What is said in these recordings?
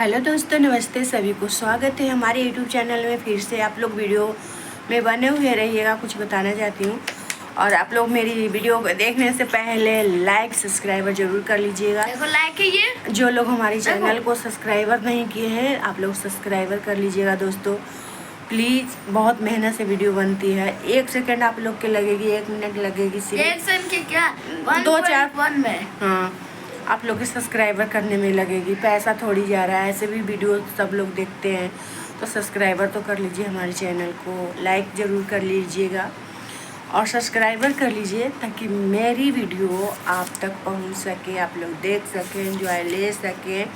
Hello दोस्तों, नमस्ते। सभी को स्वागत है हमारे यूट्यूब चैनल में। फिर से आप लोग वीडियो में बने हुए रहिएगा। कुछ बताना चाहती हूँ, और आप लोग मेरी वीडियो को देखने से पहले लाइक सब्सक्राइबर जरूर कर लीजिएगा। देखो लाइक कीजिए। जो लोग हमारे चैनल को सब्सक्राइबर नहीं किए हैं, आप लोग सब्सक्राइबर कर लीजिएगा दोस्तों, प्लीज़। बहुत मेहनत से वीडियो बनती है। 1 सेकंड आप लोग के लगेगी, 1 मिनट लगेगी, सिर्फ 1 सेकंड के क्या 2-4 में। हाँ, आप लोग के सब्सक्राइबर करने में लगेगी। पैसा थोड़ी जा रहा है, ऐसे भी वीडियो सब लोग देखते हैं, तो सब्सक्राइबर तो कर लीजिए हमारे चैनल को। लाइक ज़रूर कर लीजिएगा और सब्सक्राइबर कर लीजिए, ताकि मेरी वीडियो आप तक पहुंच सके, आप लोग देख सकें, एंजॉय ले सकें।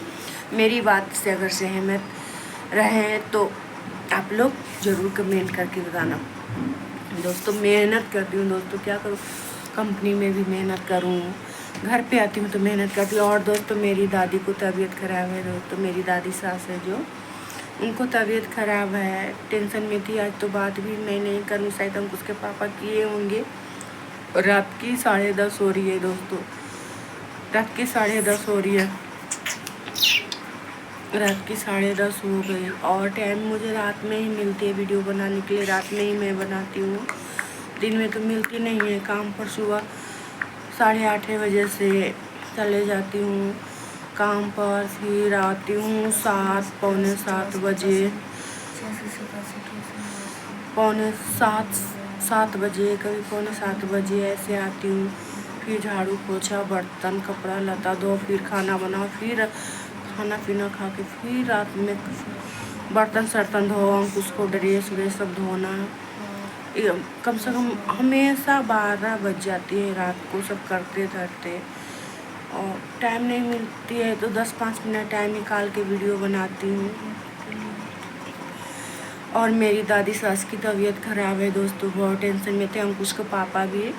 मेरी बात से अगर सहमत रहें तो आप लोग ज़रूर कमेंट करके बताना। दोस्तों मेहनत करती हूँ दोस्तों, क्या करूँ, कंपनी में भी मेहनत करूँ, घर पे आती हूँ तो मेहनत करती हूँ। और दोस्तों मेरी दादी को तबीयत ख़राब है दोस्तों। मेरी दादी सास है जो, उनको तबीयत ख़राब है, टेंशन में थी। आज तो बात भी मैं नहीं करूँ, शायद हम उसके पापा किए होंगे। रात की 10:30 हो रही है दोस्तों, रात की 10:30 हो रही है, रात की 10:30 हो गई। और टाइम मुझे रात में ही मिलती है वीडियो बनाने के लिए, रात में ही मैं बनाती हूँ, दिन में तो मिलती नहीं है। काम पर सुबह 8:30 बजे से चले जाती हूँ काम पर, फिर आती हूँ 7 पौने 7 बजे, पौने 7 बजे, कभी पौने 7 बजे ऐसे आती हूँ। फिर झाड़ू पोछा, बर्तन, कपड़ा लता धो, फिर खाना बनाओ, फिर खाना पीना खा के फिर रात में बर्तन सर्तन धो, उसको ड्रेस व्रेस सब धोना। कम से कम हमेशा 12 बज जाती है रात को सब करते धरते, और टाइम नहीं मिलती है तो 10-5 मिनट टाइम निकाल के वीडियो बनाती हूँ। और मेरी दादी सास की तबीयत ख़राब है दोस्तों, बहुत टेंशन में थे। अंकुश के पापा भी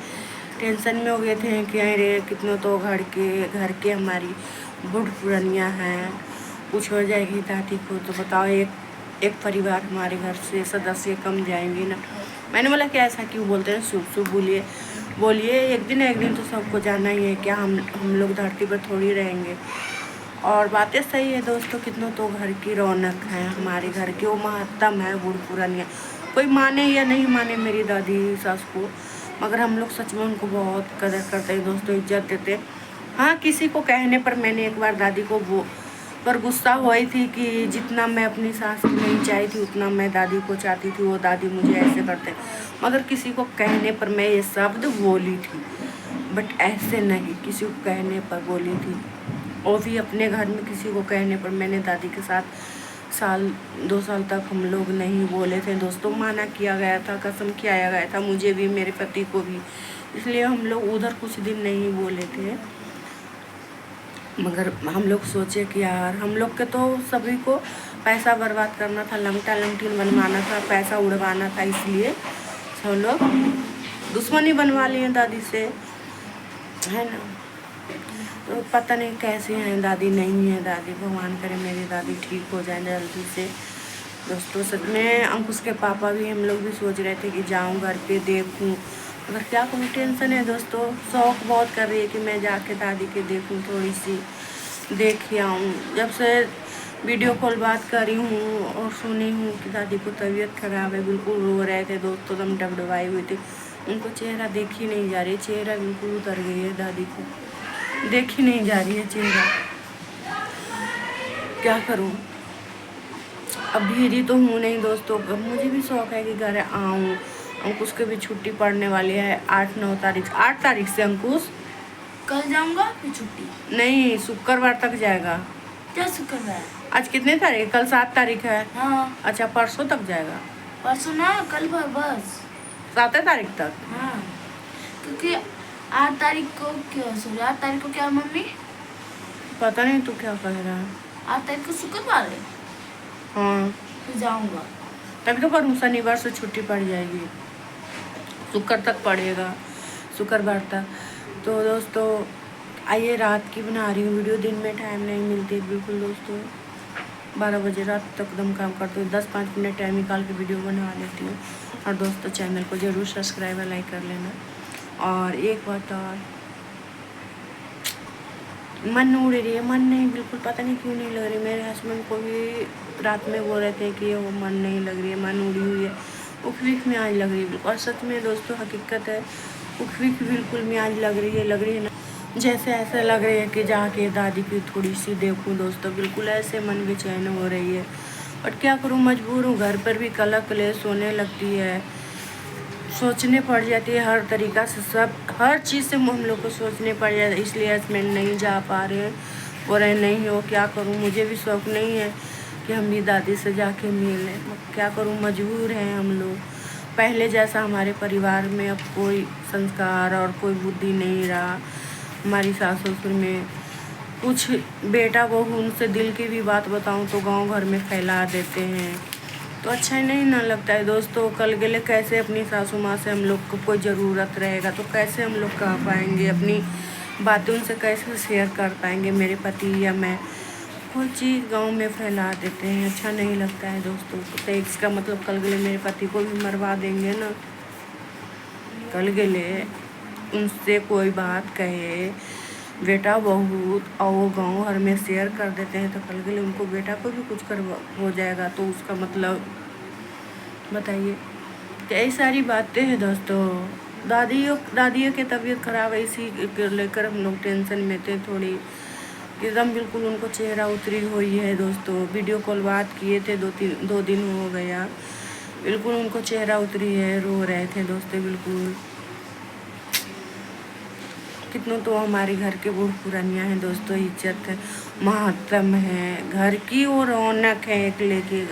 टेंशन में हो गए थे कि अरे कितनों तो घर के हमारी बूढ़ पुरानियाँ हैं, कुछ हो जाएगी दादी को तो बताओ, एक परिवार हमारे घर से सदस्य कम जाएंगे ना। मैंने बोला कि ऐसा क्यों बोलते हैं, शुभ शुभ बोलिए, एक दिन तो सबको जाना ही है, क्या हम लोग धरती पर थोड़ी रहेंगे। और बातें सही है दोस्तों, कितनों तो घर की रौनक है हमारे घर की, वो महत्तम है बूढ़ पुरानियाँ। कोई माने या नहीं माने मेरी दादी सास को, मगर हम लोग सच में उनको बहुत कदर करते हैं दोस्तों, इज्जत देते हैं। हाँ, किसी को कहने पर मैंने एक बार दादी को वो पर गुस्सा हुई थी कि जितना मैं अपनी सास की नहीं चाहती थी, उतना मैं दादी को चाहती थी, वो दादी मुझे ऐसे करते। मगर किसी को कहने पर मैं ये शब्द बोली थी, बट ऐसे नहीं, किसी को कहने पर बोली थी। और भी अपने घर में किसी को कहने पर मैंने दादी के साथ 1-2 साल तक हम लोग नहीं बोले थे दोस्तों। माना किया गया था, कसम किया गया था, मुझे भी मेरे पति को भी, इसलिए हम लोग उधर कुछ दिन नहीं बोले थे। मगर हम लोग सोचे कि यार, हम लोग के तो सभी को पैसा बर्बाद करना था, लंगटा लंगटीन बनवाना था, पैसा उड़वाना था, इसलिए सब लोग दुश्मनी बनवा लिए दादी से, है ना। तो पता नहीं कैसे हैं दादी, नहीं है दादी, भगवान करे मेरी दादी ठीक हो जाए जल्दी से दोस्तों। सच में अंकुश के पापा भी, हम लोग भी सोच रहे थे कि जाऊं घर पे देखूं, मगर क्या करूं, टेंशन है दोस्तों। शौक़ बहुत कर रही है कि मैं जाके दादी के देखूं, थोड़ी सी देख आऊँ। जब से वीडियो कॉल बात करी हूँ और सुनी हूँ कि दादी को तबीयत ख़राब है, बिल्कुल रो रहे थे दोस्तों, दम डबडबाई हुई थी, उनको चेहरा देखी नहीं जा रही, चेहरा बिल्कुल उतर गई है दादी को, देखी नहीं जा रही है चेहरा। क्या करूं, अब भेजी तो हूँ नहीं दोस्तों। अब मुझे भी शौक़ है कि घर आऊँ। अंकुश के भी छुट्टी पड़ने वाली है 8-9 तारीख, 8 तारीख से अंकुश। कल जाऊंगा फिर छुट्टी नहीं, शुक्रवार तक जाएगा। क्या शुक्रवार? आज कितने तारीख, कल 7 तारीख है। हाँ। अच्छा, परसों तक जाएगा। परसों ना, कल बस 7 तारीख तक। हाँ, क्योंकि 8 तारीख को क्या, सॉरी 8 तारीख को क्या मम्मी? पता नहीं तू क्या कह रहा है। 8 तारीख को शुक्रवार है। हाँ, तो जाऊंगा। तभी तो करूँ, शनिवार से छुट्टी पड़ जाएगी, शुक्र तक पड़ेगा, शुक्रवार तक। तो दोस्तों आइए, रात की बना रही हूँ वीडियो, दिन में टाइम नहीं मिलती बिल्कुल दोस्तों। 12 बजे रात तक दम काम करती हूँ, 10-5 मिनट टाइम निकाल के वीडियो बना लेती हूँ। और दोस्तों चैनल को ज़रूर सब्सक्राइब और लाइक कर लेना। और एक बात और, मन उड़ रही है, मन नहीं, बिल्कुल पता नहीं क्यों नहीं लग रही। मेरे हस्बैंड को भी रात में बोल रहे थे कि वो मन नहीं लग रही है, मन उड़ी हुई है, उखविक में आज लग रही है बिल्कुल। और सच में दोस्तों हकीकत है, उखविक बिल्कुल में आज लग रही है ना, जैसे ऐसा लग रही है कि जाके दादी की थोड़ी सी देखूं दोस्तों, बिल्कुल ऐसे मन बेचैन हो रही है। और क्या करूं, मजबूर हूँ। घर पर भी कलक क्लेश होने लगती है, सोचने पड़ जाती है हर तरीक़ा से, सब हर चीज़ से हम लोग को सोचने पड़ जाता है। इसलिए हस्बैंड नहीं जा पा रहे हैं, बोल रहे नहीं हो, क्या करूं, मुझे भी शौक़ नहीं है कि हम भी दादी से जाके मिलें। क्या करूं, मजबूर हैं हम लोग। पहले जैसा हमारे परिवार में अब कोई संस्कार और कोई बुद्धि नहीं रहा। हमारी सास ससुर में कुछ बेटा बहू उनसे दिल की भी बात बताऊं तो गांव घर में फैला देते हैं, तो अच्छा ही नहीं ना लगता है दोस्तों। कल गले कैसे अपनी सासू माँ से हम लोग को कोई ज़रूरत रहेगा तो कैसे हम लोग कह पाएंगे, अपनी बातें उनसे कैसे शेयर कर पाएंगे, मेरे पति या मैं। कोई चीज़ गांव में फैला देते हैं, अच्छा नहीं लगता है दोस्तों। तो इसका मतलब कल गले मेरे पति को भी मरवा देंगे ना। कल गले उनसे कोई बात कहे बेटा बहू और वो गाँव घर में शेयर कर देते हैं तो कल के लिए उनको बेटा को भी कुछ कर हो जाएगा, तो उसका मतलब बताइए। कई सारी बातें हैं दोस्तों। दादियों की तबीयत ख़राब है, इसी लेकर हम लोग टेंशन में थे थोड़ी, एकदम बिल्कुल उनको चेहरा उतरी हुई है दोस्तों। वीडियो कॉल बात किए थे, 2 दिन हो गया, बिल्कुल उनको चेहरा उतरी है, रो रहे थे दोस्तों बिल्कुल। कितनों तो हमारे घर के बूढ़ पुरानियाँ हैं दोस्तों, इज्जत है, महत्तम है, घर की वो रौनक है एक लेके।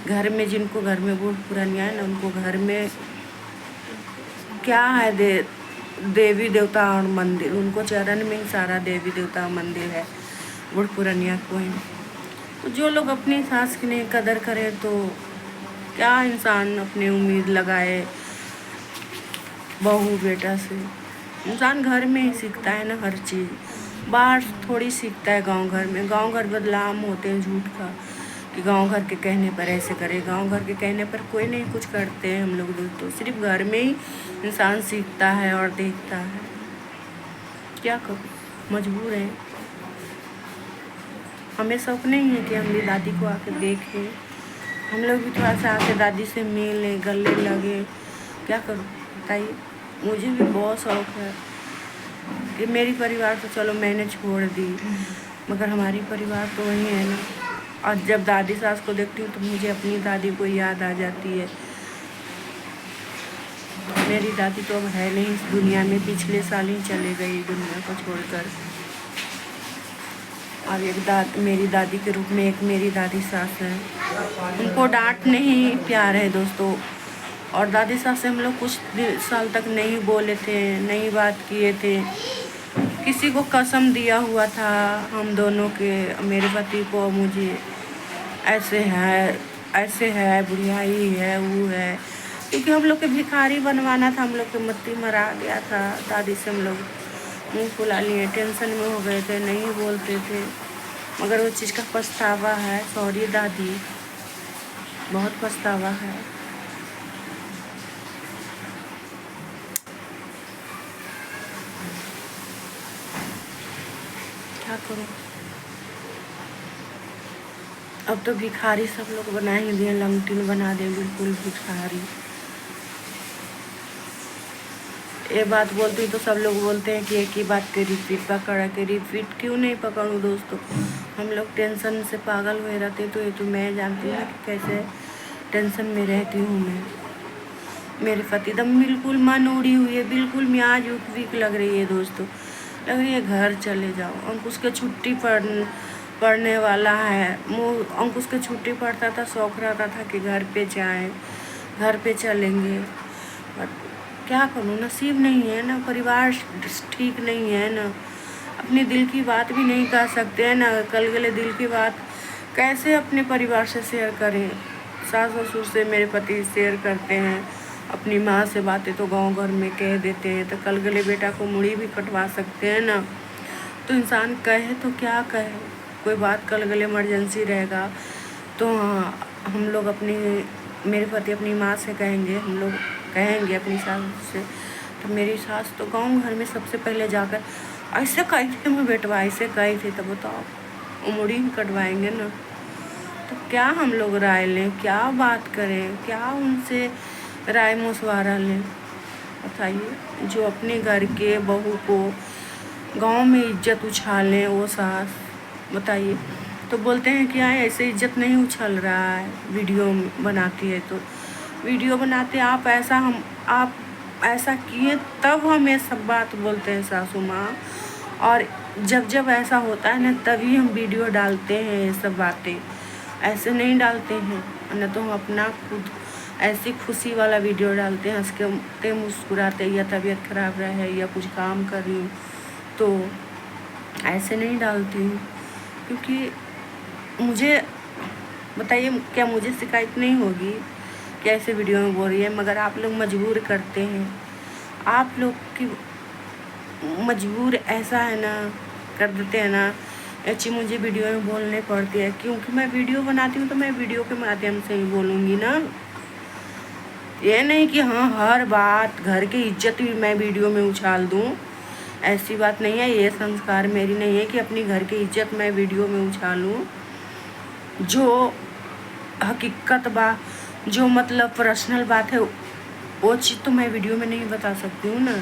घर में जिनको घर में बूढ़ पुरानियाँ हैं ना, उनको घर में क्या है, देवी देवता और मंदिर, उनको चरण में ही सारा देवी देवता मंदिर है, बूढ़ पुरानियाँ को है। तो जो लोग अपनी सास की नहीं कदर करे तो क्या इंसान अपनी उम्मीद लगाए बहू बेटा से। इंसान घर में ही सीखता है ना हर चीज़, बाहर थोड़ी सीखता है। गांव घर बदलाव होते हैं झूठ का, कि गांव घर के कहने पर ऐसे करे, गांव घर के कहने पर कोई नहीं कुछ करते हैं हम लोग दोस्तों। सिर्फ घर में ही इंसान सीखता है और देखता है। क्या करूं, मजबूर है। हमें शौक नहीं है कि हम भी दादी को आके देखें, हम लोग भी थोड़ा सा आके दादी से मिलें, गले लगे। क्या करूं बताइए, मुझे भी बहुत शौक़ है कि मेरी परिवार तो चलो मैंने छोड़ दी, मगर हमारी परिवार तो वही है ना। और जब दादी सास को देखती हूँ तो मुझे अपनी दादी को याद आ जाती है। मेरी दादी तो अब है नहीं इस दुनिया में, पिछले साल ही चले गई दुनिया को छोड़कर। और मेरी दादी के रूप में एक मेरी दादी सास है, उनको डांट नहीं प्यार है दोस्तों। और दादी सास से हम लोग कुछ साल तक नहीं बोले थे, नहीं बात किए थे। किसी को कसम दिया हुआ था हम दोनों के, मेरे पति को मुझे, ऐसे है बुढ़ियाई है वो है, क्योंकि हम लोग के भिखारी बनवाना था। हम लोग के मत्ती मरा गया था, दादी से हम लोग मुँह फुला लिए, टेंशन में हो गए थे, नहीं बोलते थे, मगर वो चीज़ का पछतावा है। सॉरी दादी, बहुत पछतावा है। क्या करूं, अब तो भिखारी सब लोग बना ही दिए, लंगटिन बना दे, बिल्कुल भिखारी। ये बात बोलती तो सब लोग बोलते हैं कि एक ही बात के रिपीट पकड़ा के, रिपीट क्यों नहीं पकड़ूं दोस्तों। हम लोग टेंशन से पागल हुए रहते, तो ये तो मैं जानती हूँ कि कैसे टेंशन में रहती हूँ मैं। मेरे पति दम बिल्कुल मन उड़ी हुई है, बिल्कुल मियाज वीक लग रही है दोस्तों, लग रही है घर चले जाओ। अंकुश के छुट्टी पढ़ने वाला है, अंकुश के छुट्टी पड़ता था, शौक रहता था कि घर पे जाएं, घर पे चलेंगे, बट क्या करूँ, नसीब नहीं है ना, परिवार ठीक नहीं है ना, अपने दिल की बात भी नहीं कह सकते हैं ना। कल गले दिल की बात कैसे अपने परिवार से शेयर करें। सास ससुर से मेरे पति शेयर करते हैं, अपनी माँ से बातें तो गांव घर में कह देते हैं, तो कल गले बेटा को मुड़ी भी कटवा सकते हैं ना। तो इंसान कहे तो क्या कहे, कोई बात कल गले इमरजेंसी रहेगा तो हम लोग मेरे पति अपनी माँ से कहेंगे, हम लोग कहेंगे अपनी सास से। तो मेरी सास तो गांव घर में सबसे पहले जाकर ऐसे कही थे मैं बेटवा, ऐसे कही थी, तो बताओ उमड़ी ही कटवाएंगे ना। तो क्या हम लोग राय लें, क्या बात करें, क्या उनसे राय मशवरा लें, बताइए। जो अपने घर के बहू को गांव में इज्जत उछालें वो सास, बताइए। तो बोलते हैं कि ऐसे इज्जत नहीं उछल रहा है, वीडियो बनाती है। तो वीडियो बनाते आप ऐसा किए तब हम ये सब बात बोलते हैं सासू माँ। और जब ऐसा होता है ना तभी हम वीडियो डालते हैं ये सब बातें, ऐसे नहीं डालते हैं। न तो हम अपना खुद ऐसी खुशी वाला वीडियो डालते हैं, हंस के मुस्कुराते, या तबीयत खराब रहे या कुछ काम कर रही हूँ तो ऐसे नहीं डालती हूँ। क्योंकि मुझे बताइए, क्या मुझे शिकायत नहीं होगी कि ऐसे वीडियो में बोल रही है? मगर आप लोग मजबूर करते हैं, आप लोग की मजबूर ऐसा है ना, कर देते हैं ना। अच्छी मुझे वीडियो में बोलने पड़ती है क्योंकि मैं वीडियो बनाती हूँ, तो मैं वीडियो के माध्यम से ही बोलूँगी ना। ये नहीं कि हाँ हर बात घर की इज्जत भी मैं वीडियो में उछाल दूँ, ऐसी बात नहीं है। ये संस्कार मेरी नहीं है कि अपनी घर की इज्जत मैं वीडियो में उछालूँ। जो हकीकत बा, जो मतलब पर्सनल बात है, वो चीज़ तो मैं वीडियो में नहीं बता सकती हूँ ना।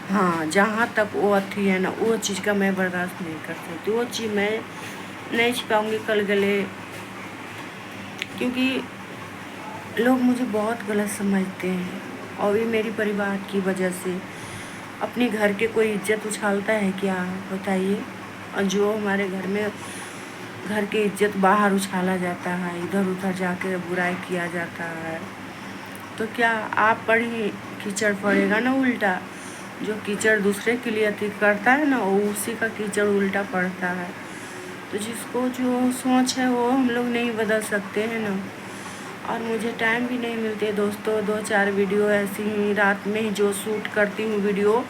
हाँ, जहाँ तक वो अथी है ना, वो चीज़ का मैं बर्दाश्त नहीं कर सकती, वो चीज़ मैं नहीं छिपाऊंगी कल गले। क्योंकि लोग मुझे बहुत गलत समझते हैं, और भी मेरी परिवार की वजह से। अपने घर के कोई इज्जत उछालता है क्या, बताइए। और जो हमारे घर में घर की इज्जत बाहर उछाला जाता है, इधर उधर जाके बुराई किया जाता है, तो क्या आप पर ही कीचड़ पड़ेगा ना उल्टा। जो कीचड़ दूसरे के लिए अति करता है ना, वो उसी का कीचड़ उल्टा पड़ता है। तो जिसको जो सोच है वो हम लोग नहीं बदल सकते हैं ना। और मुझे टाइम भी नहीं मिलते दोस्तों, 2-4 वीडियो ऐसी ही रात में ही जो शूट करती हूँ वीडियो,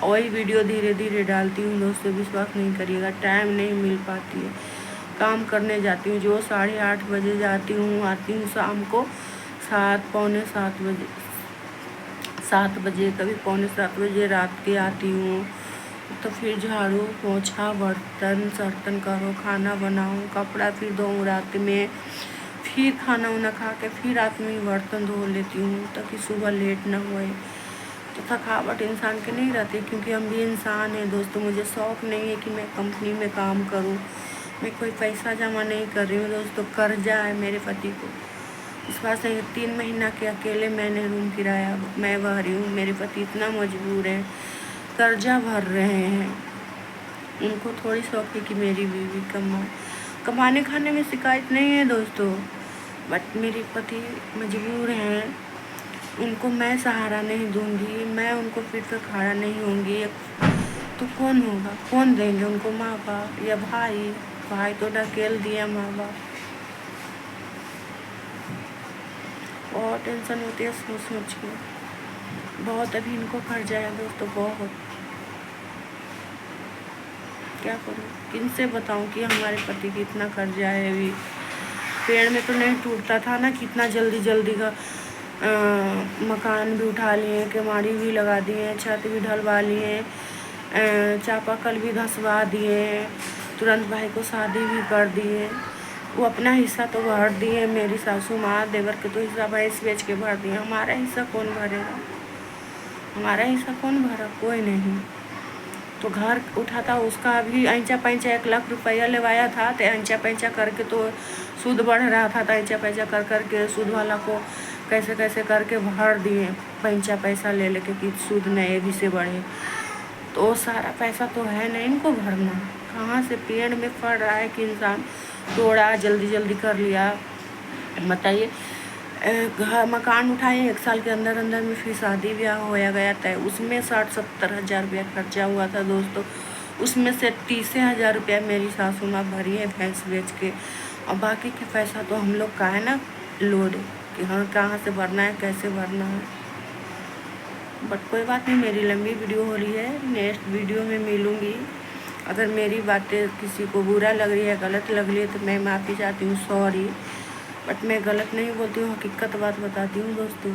वही वीडियो धीरे धीरे डालती हूँ दोस्तों। विश्वास नहीं करिएगा, टाइम नहीं मिल पाती है। काम करने जाती हूँ, जो 8:30 बजे जाती हूँ, आती हूँ शाम को 7-7 बजे, 7 बजे, कभी 6:45 रात के आती हूँ। तो फिर झाड़ू पोछा बर्तन सर्तन करो, खाना बनाऊँ, कपड़ा फिर धोऊँ रात में, फिर खाना वाना खा के फिर रात में बर्तन धो लेती हूँ ताकि सुबह लेट ना होए। तो थकावट इंसान के नहीं रहती, क्योंकि हम भी इंसान हैं दोस्तों। मुझे शौक़ नहीं है कि मैं कंपनी में काम करूँ, मैं कोई पैसा जमा नहीं कर रही हूँ दोस्तों। कर्जा है मेरे पति को, इस बात से 3 महीना के अकेले मैंने रूम किराया मैं भर रही हूँ। मेरे पति इतना मजबूर है, कर्जा भर रहे हैं। उनको थोड़ी शौक है कि मेरी बीवी कमाने खाने में शिकायत नहीं है दोस्तों, बट मेरे पति मजबूर हैं। उनको मैं सहारा नहीं दूंगी, मैं उनको फिर से खड़ा नहीं होंगी, तो कौन होगा, कौन देंगे उनको, माँ बाप या भाई तो ढकेल दिया माँ बाप। बहुत टेंशन होती है सोच के, बहुत। अभी इनको कर्जा है दोस्तों, बहुत। क्या करूँ, किनसे बताऊँ कि हमारे पति की इतना कर्जा है। अभी पेड़ में तो नहीं टूटता था ना, कितना जल्दी का मकान भी उठा लिए, केवाड़ी भी लगा दिए, छत भी ढलवा लिए, चापाकल भी धसवा दिए, तुरंत भाई को शादी भी कर दिए। वो अपना हिस्सा तो भर दिए, मेरी सासू माँ देवर के तो हिस्सा भैंस बेच के भर दिए। हमारा हिस्सा कौन भरेगा, हमारा हिस्सा कौन भरा, कोई नहीं। तो घर उठा था उसका भी ऐंचा पैंचा 1 लाख रुपया लेवाया था, तो ऐंचा पैंचा करके तो सूद बढ़ रहा था, तो ऐंचा पैंचा कर के सूद वाला को कैसे करके भर दिए, पैंचा पैसा ले लेके कि सूद नए भी से बढ़े। तो सारा पैसा तो है नहीं इनको भरना, कहाँ से पेड़ में पड़ रहा है कि इंसान तोड़ा जल्दी कर लिया, बताइए। घर मकान उठाए 1 साल के अंदर में, फिर शादी ब्याह होया गया था, उसमें 60-70 हज़ार रुपया खर्चा हुआ था दोस्तों। उसमें से 30 हज़ार रुपया मेरी सासू माँ भरी है भैंस बेच के, और बाकी के पैसा तो हम लोग का है ना लोड, कि हाँ कहाँ से भरना है, कैसे भरना है। बट कोई बात नहीं, मेरी लंबी वीडियो हो रही है, नेक्स्ट वीडियो में मिलूँगी। अगर मेरी बातें किसी को बुरा लग रही है, गलत लग रही है, तो मैं माफ़ी चाहती हूँ, सॉरी। बट मैं गलत नहीं बोलती हूँ, हकीकत बात बताती हूँ दोस्तों।